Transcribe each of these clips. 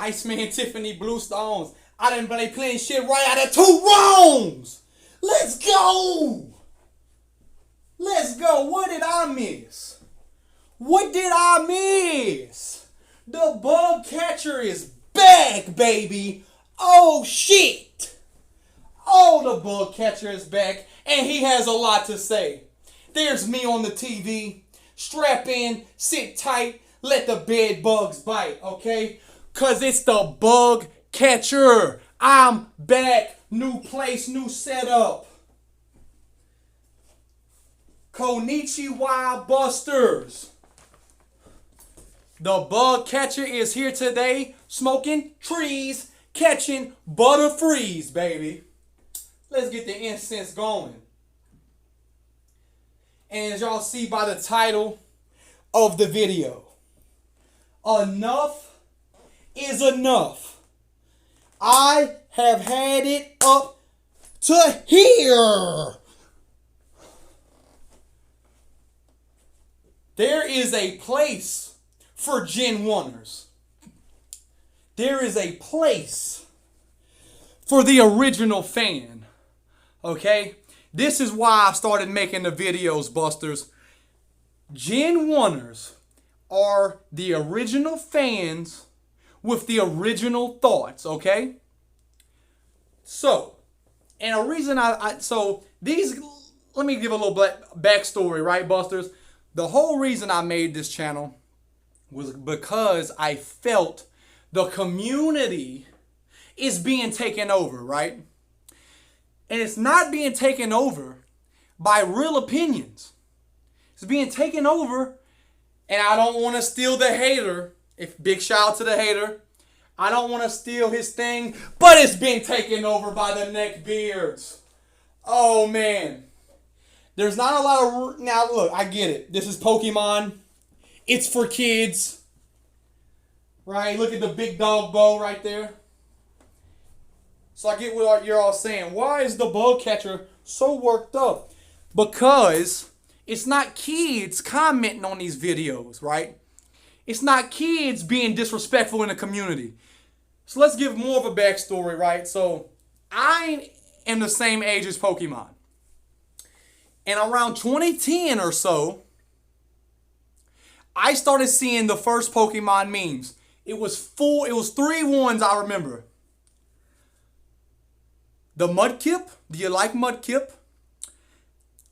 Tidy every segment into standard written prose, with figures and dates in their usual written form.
Iceman Tiffany Bluestones. I didn't play playing shit right out of 2 wrongs. Let's go. Let's go. What did I miss? What did I miss? The bug catcher is back, baby. Oh, shit. Oh, the bug catcher is back, and he has a lot to say. There's me on the TV. Strap in, sit tight, let the bed bugs bite, okay? Cause it's the bug catcher. I'm back. New place, new setup. Konnichiwa Busters. The bug catcher is here today, smoking trees, catching butterfrees, baby. Let's get the incense going. And as y'all see by the title of the video, enough is enough. I have had it up to here. There is a place for Genwunners. There is a place for the original fan. Okay? This is why I started making the videos, Busters. Genwunners are the original fans with the original thoughts, okay? So, and a reason let me give a little backstory, right, Busters? The whole reason I made this channel was because I felt the community is being taken over, right? And it's not being taken over by real opinions. It's being taken over, and I don't want to steal the hater. Big shout out to the hater. I don't want to steal his thing, but it's been taken over by the neckbeards. Oh, man. There's not a lot of... Now, look, I get it. This is Pokemon. It's for kids. Right? Look at the big dog bow right there. So I get what you're all saying. Why is the bug catcher so worked up? Because it's not kids commenting on these videos, right? It's not kids being disrespectful in the community. So let's give more of a backstory, right? So I am the same age as Pokemon. And around 2010 or so, I started seeing the first Pokemon memes. It was 3 ones I remember. The Mudkip. Do you like Mudkip?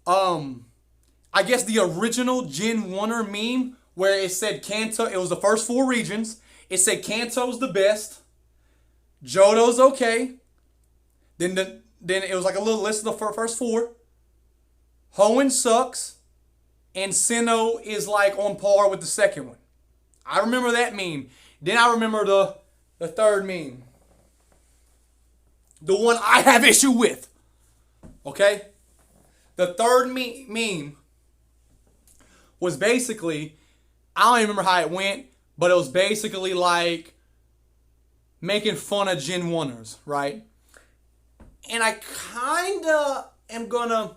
I guess the original Genwunner meme where it said Kanto. It was the first 4 regions. It said Kanto's the best. Johto's okay. Then it was like a little list of the first 4. Hoenn sucks. And Sinnoh is like on par with the second one. I remember that meme. Then I remember the third meme. The one I have issue with. Okay? The third meme was basically, I don't even remember how it went, but it was basically like making fun of Genwunners, right? And I kind of am going to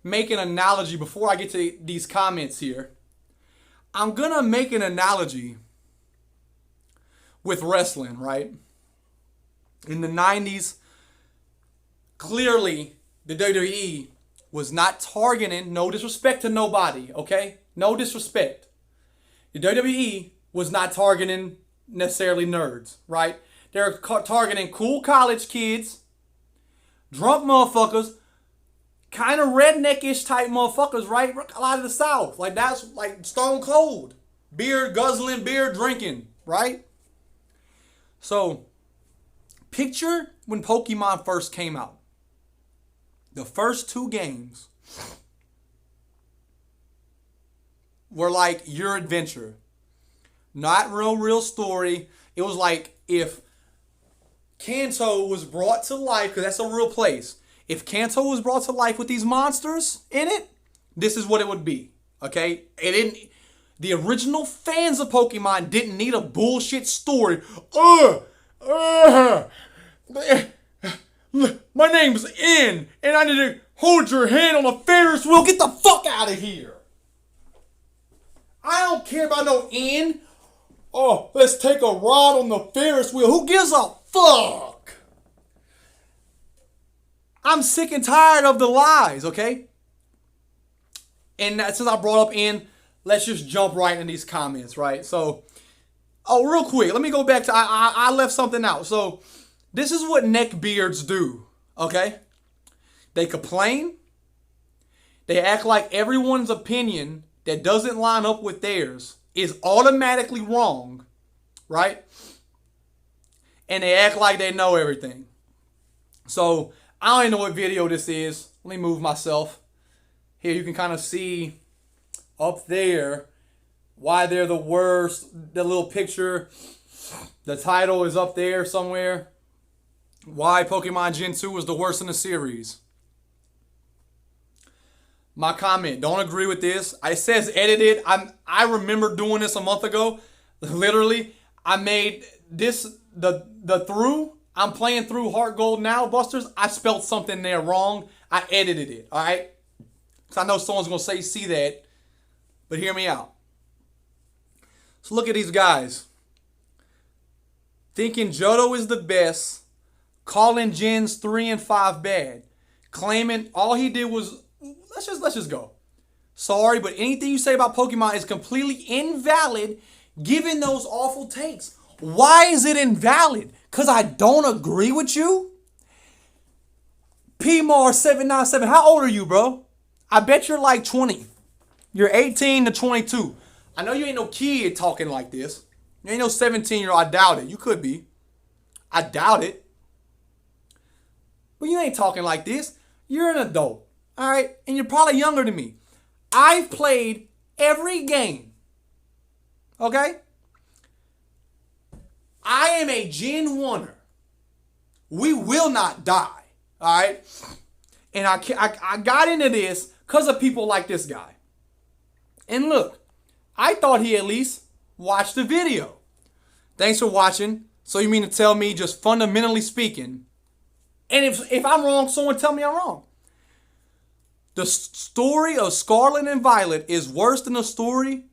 make an analogy before I get to these comments here. I'm going to make an analogy with wrestling, right? In the 90s, clearly the WWE was not targeting, no disrespect to nobody, okay? No disrespect. The WWE was not targeting necessarily nerds, right? They're targeting cool college kids, drunk motherfuckers, kind of redneckish type motherfuckers, right? A lot of the South. Like, that's like stone cold. Beer guzzling, beer drinking, right? So, picture when Pokemon first came out. The first 2 games were like your adventure. Not real story. It was like if Kanto was brought to life, because that's a real place. If Kanto was brought to life with these monsters in it, this is what it would be. Okay? The original fans of Pokemon didn't need a bullshit story. My name's N, and I need to hold your hand on a Ferris wheel. Get the fuck out of here. I don't care about no N. Oh, let's take a ride on the Ferris wheel. Who gives a fuck? I'm sick and tired of the lies, okay? And since I brought up in, let's just jump right in these comments, right? So, real quick, let me go back to, I left something out. So, this is what neckbeards do, okay? They complain. They act like everyone's opinion that doesn't line up with theirs is automatically wrong, right? And they act like they know everything. So, I don't even know what video this is. Let me move myself. Here you can kind of see up there why they're the worst. The little picture, the title is up there somewhere. Why Pokemon Gen 2 is the worst in the series. My comment, don't agree with this. It says edited. I remember doing this a month ago. Literally, I made this, the through. I'm playing through Heart Gold now, Busters. I spelled something there wrong. I edited it, all right? Because I know someone's going to see that. But hear me out. So look at these guys. Thinking Johto is the best. Calling Gens 3 and 5 bad. Claiming all he did was... Let's just go. Sorry, but anything you say about Pokemon is completely invalid given those awful takes. Why is it invalid? Because I don't agree with you? PMAR797, how old are you, bro? I bet you're like 20. You're 18 to 22. I know you ain't no kid talking like this. You ain't no 17-year-old. I doubt it. You could be. I doubt it. But you ain't talking like this. You're an adult. All right? And you're probably younger than me. I've played every game. Okay? I am a Genwunner. We will not die. All right? And I got into this because of people like this guy. And look, I thought he at least watched the video. Thanks for watching. So you mean to tell me, just fundamentally speaking, and if I'm wrong, someone tell me I'm wrong. The story of Scarlet and Violet is worse than the story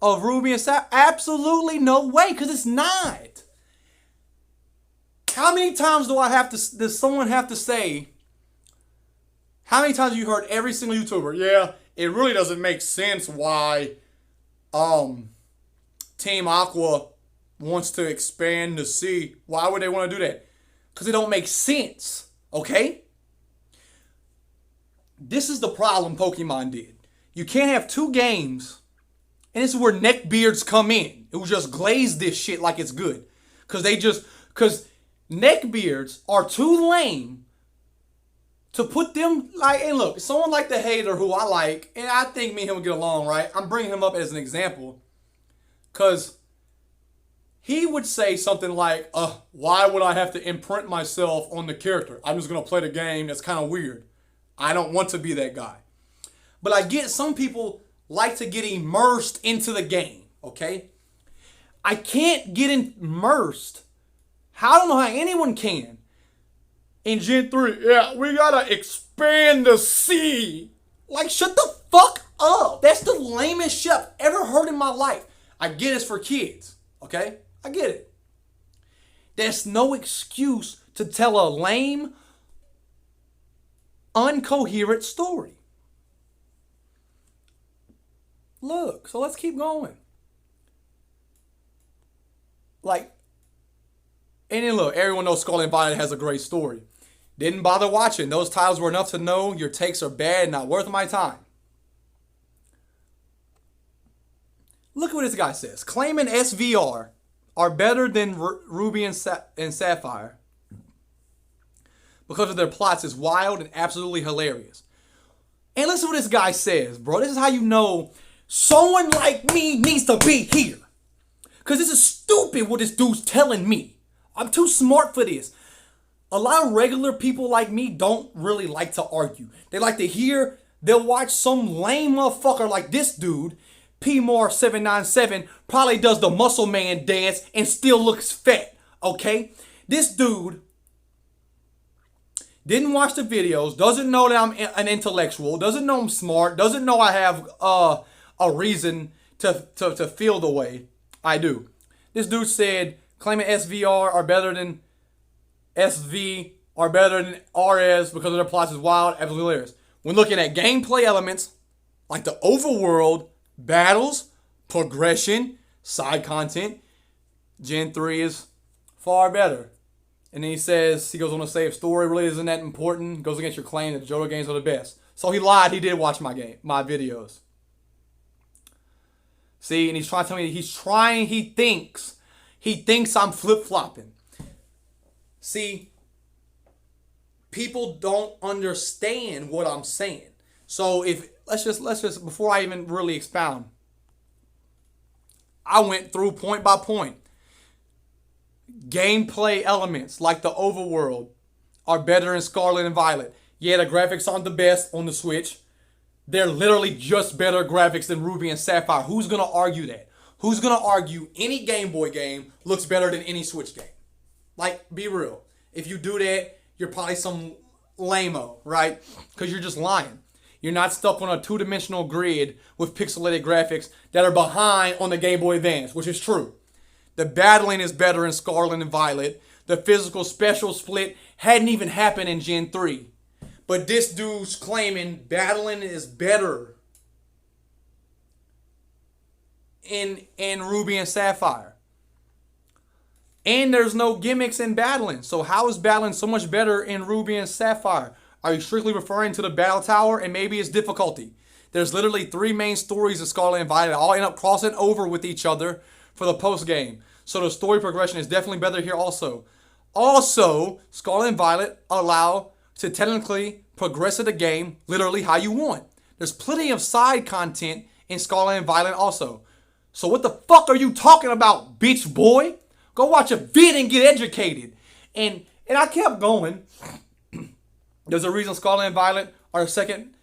of Ruby and Sapphire? Absolutely no way, because it's not. How many times does someone have to say, how many times have you heard every single YouTuber, yeah, it really doesn't make sense why Team Aqua wants to expand the sea. Why would they want to do that? Because it don't make sense, okay? This is the problem Pokemon did. You can't have two games, and this is where neckbeards come in. It will just glaze this shit like it's good. Because neckbeards are too lame to put them, like, and look, someone like the hater who I like, and I think me and him will get along, right? I'm bringing him up as an example. Because he would say something like, why would I have to imprint myself on the character? I'm just going to play the game. That's kind of weird. I don't want to be that guy. But I get some people like to get immersed into the game, okay? I can't get immersed. I don't know how anyone can. In Gen 3, yeah, we gotta expand the sea. Like, shut the fuck up. That's the lamest shit I've ever heard in my life. I get it's for kids, okay? I get it. There's no excuse to tell a lame, uncoherent story. Look, so let's keep going. Like, and then look, everyone knows Scarlet and Violet has a great story. Didn't bother watching. Those titles were enough to know your takes are bad, not worth my time. Look at what this guy says. Claiming SVR are better than Ruby and Sapphire because of their plots is wild and absolutely hilarious. And listen to what this guy says, bro. This is how you know someone like me needs to be here. Because this is stupid what this dude's telling me. I'm too smart for this. A lot of regular people like me don't really like to argue. They like to hear, they'll watch some lame motherfucker like this dude, PMAR797, probably does the muscle man dance and still looks fat, okay? This dude didn't watch the videos, doesn't know that I'm an intellectual, doesn't know I'm smart, doesn't know I have a reason to feel the way I do. This dude said claiming SVR are better than SV are better than RS because of their plots is wild, absolutely hilarious. When looking at gameplay elements like the overworld, battles, progression, side content, Gen 3 is far better. And then he goes on to say if story really isn't that important, goes against your claim that the Johto games are the best. So he lied, he did watch my videos. See, and he's trying to tell me he thinks I'm flip-flopping. See, people don't understand what I'm saying. So let's just before I even really expound, I went through point by point. Gameplay elements like the overworld are better in Scarlet and Violet. Yeah, the graphics aren't the best on the Switch. They're literally just better graphics than Ruby and Sapphire. Who's going to argue that? Who's going to argue any Game Boy game looks better than any Switch game? Like, be real. If you do that, you're probably some lame-o, right? Because you're just lying. You're not stuck on a two-dimensional grid with pixelated graphics that are behind on the Game Boy Advance, which is true. The battling is better in Scarlet and Violet. The physical special split hadn't even happened in Gen 3. But this dude's claiming battling is better in Ruby and Sapphire. And there's no gimmicks in battling. So how is battling so much better in Ruby and Sapphire? Are you strictly referring to the battle tower and maybe its difficulty? There's literally 3 main stories of Scarlet and Violet that all end up crossing over with each other for the post game. So the story progression is definitely better here also. Also, Scarlet and Violet allow to technically progress the game literally how you want. There's plenty of side content in Scarlet and Violet also. So what the fuck are you talking about, bitch boy? Go watch a vid and get educated. And I kept going. There's a reason Scarlet and Violet are the second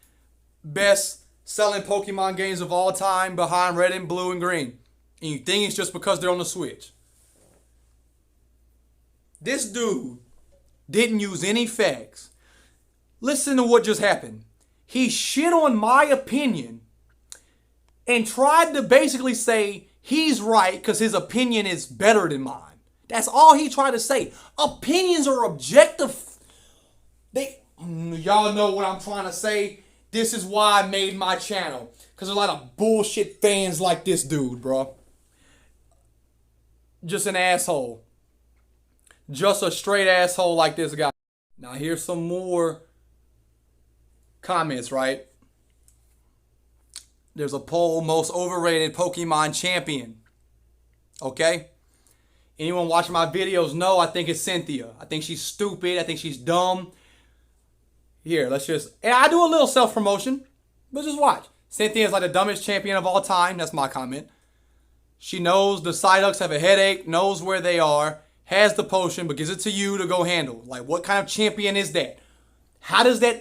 best selling Pokemon games of all time behind Red and Blue and Green. And you think it's just because they're on the Switch. This dude didn't use any facts. Listen to what just happened. He shit on my opinion and tried to basically say he's right because his opinion is better than mine. That's all he tried to say. Opinions are objective. Y'all know what I'm trying to say. This is why I made my channel. Because there's a lot of bullshit fans like this dude, bro. Just an asshole. Just a straight asshole like this guy. Now here's some more comments, right? There's a poll, most overrated Pokemon champion. Okay? Anyone watching my videos know I think it's Cynthia. I think she's stupid. I think she's dumb. Here, and I do a little self-promotion, but just watch. Cynthia is like the dumbest champion of all time. That's my comment. She knows the Psyducks have a headache, knows where they are, has the potion, but gives it to you to go handle. Like, what kind of champion is that? Listen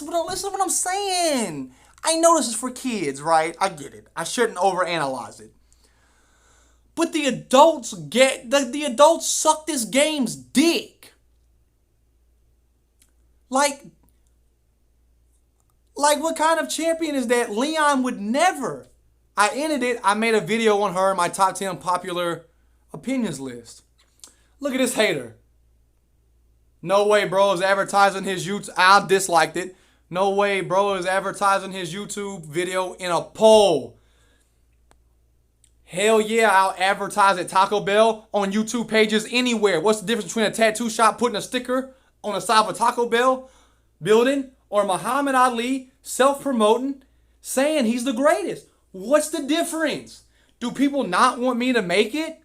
what I'm saying. I know this is for kids, right? I get it. I shouldn't overanalyze it. But the adults the adults suck this game's dick. Like what kind of champion is that? Leon would never. I ended it. I made a video on her, my top 10 popular opinions list. Look at this hater. No way, bro, is advertising his YouTube. I disliked it. No way, bro, is advertising his YouTube video in a poll. Hell yeah, I'll advertise at Taco Bell on YouTube pages anywhere. What's the difference between a tattoo shop putting a sticker on the side of a Taco Bell building or Muhammad Ali self-promoting saying he's the greatest? What's the difference? Do people not want me to make it?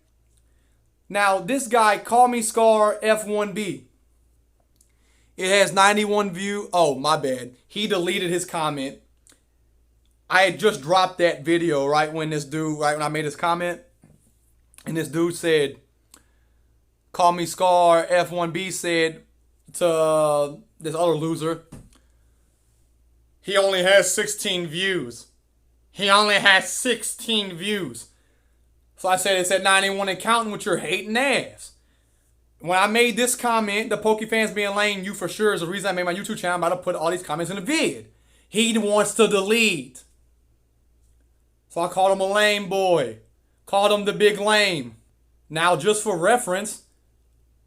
Now, this guy, Call Me Scar F1B. It has 91 views. Oh, my bad. He deleted his comment. I had just dropped that video right when I made this comment. And this dude said, Call Me Scar F1B said to this other loser, he only has 16 views. He only has 16 views. So I said it's at 91 and counting with your hating ass. When I made this comment, the Pokefans being lame, you for sure is the reason I made my YouTube channel. I'm about to put all these comments in the vid. He wants to delete. So I called him a lame boy. Called him the big lame. Now, just for reference,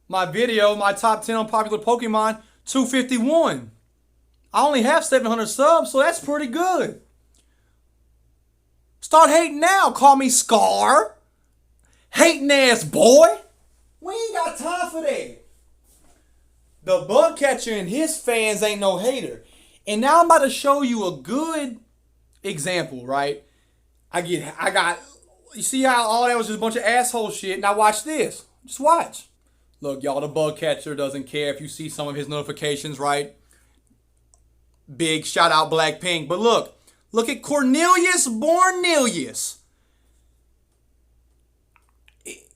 my video, my top 10 unpopular Pokemon, 251. I only have 700 subs, so that's pretty good. Start hating now. Call me Scar. Hating ass boy. We ain't got time for that. The bug catcher and his fans ain't no hater. And now I'm about to show you a good example, right? You see how all that was just a bunch of asshole shit? Now watch this. Just watch. Look, y'all, the bug catcher doesn't care if you see some of his notifications, right? Big shout out Blackpink. But look at Cornelius Bornelius.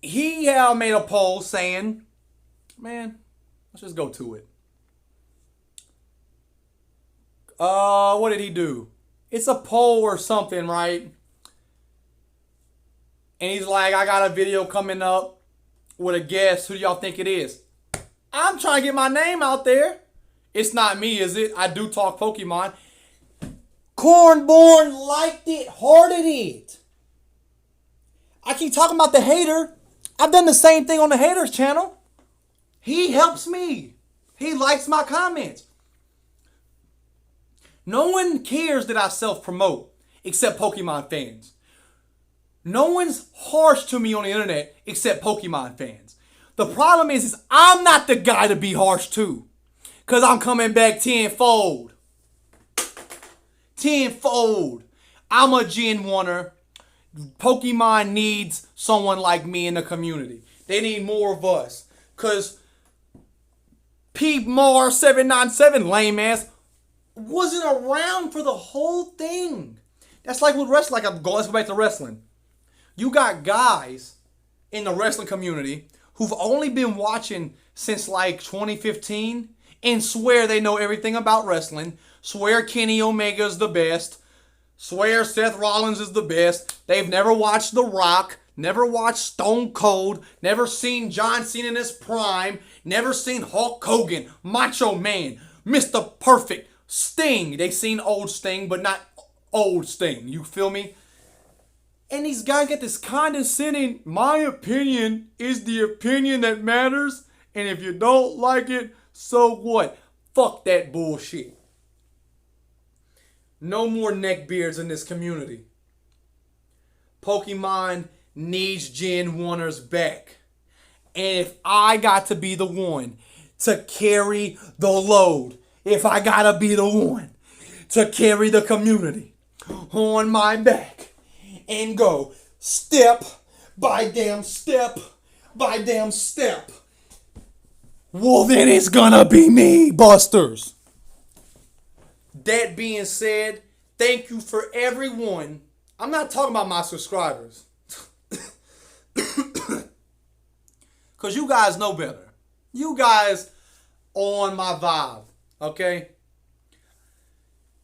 He made a poll saying, man, let's just go to it. What did he do? It's a poll or something, right? And he's like, I got a video coming up with a guest. Who do y'all think it is? I'm trying to get my name out there. It's not me, is it? I do talk Pokemon. Cornborn liked it, hearted it. I keep talking about the hater. I've done the same thing on the haters channel. He helps me. He likes my comments. No one cares that I self-promote except Pokemon fans. No one's harsh to me on the internet except Pokemon fans. The problem is I'm not the guy to be harsh to. Because I'm coming back tenfold. Tenfold. I'm a Genwunner. Pokemon needs someone like me in the community. They need more of us. Because Pete Mar 797, lame ass, wasn't around for the whole thing. That's like with wrestling. Let's go back to wrestling. You got guys in the wrestling community who've only been watching since like 2015 and swear they know everything about wrestling. Swear Kenny Omega's the best. Swear Seth Rollins is the best. They've never watched The Rock. Never watched Stone Cold. Never seen John Cena in his prime. Never seen Hulk Hogan. Macho Man. Mr. Perfect. Sting. They seen old Sting, but not old Sting. You feel me? And these guys get this condescending, my opinion is the opinion that matters. And if you don't like it, so what? Fuck that bullshit. No more neckbeards in this community. Pokemon needs Genwunners back. And if I got to be the one to carry the load, if I gotta be the one to carry the community on my back and go step by damn step by damn step, well then it's gonna be me, Busters. That being said, thank you for everyone. I'm not talking about my subscribers. Because you guys know better. You guys on my vibe. Okay?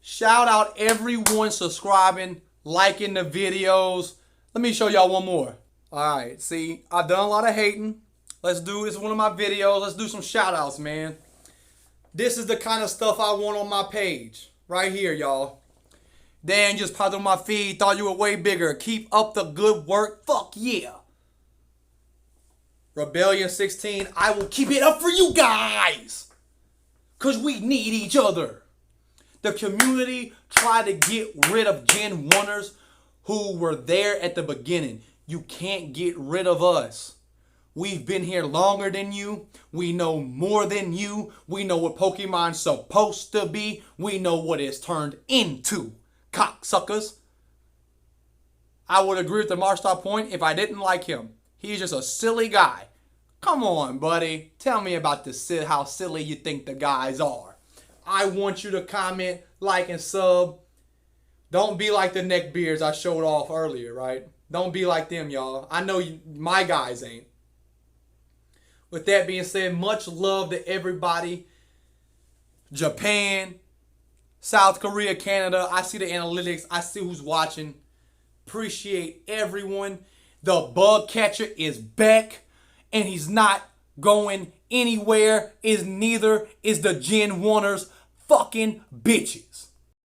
Shout out everyone subscribing, liking the videos. Let me show y'all one more. Alright, see, I've done a lot of hating. Let's do this. One of my videos. Let's do some shout outs, man. This is the kind of stuff I want on my page. Right here, y'all. Dan just popped on my feed. Thought you were way bigger. Keep up the good work. Fuck yeah. Rebellion 16. I will keep it up for you guys. Because we need each other. The community tried to get rid of Genwunners who were there at the beginning. You can't get rid of us. We've been here longer than you. We know more than you. We know what Pokemon's supposed to be. We know what it's turned into. Cocksuckers. I would agree with the Marstar point if I didn't like him. He's just a silly guy. Come on, buddy. Tell me about how silly you think the guys are. I want you to comment, like, and sub. Don't be like the neckbeards I showed off earlier, right? Don't be like them, y'all. I know my guys ain't. With that being said, much love to everybody. Japan, South Korea, Canada. I see the analytics. I see who's watching. Appreciate everyone. The bug catcher is back. And he's not going anywhere. Neither is the Genwunners fucking bitches.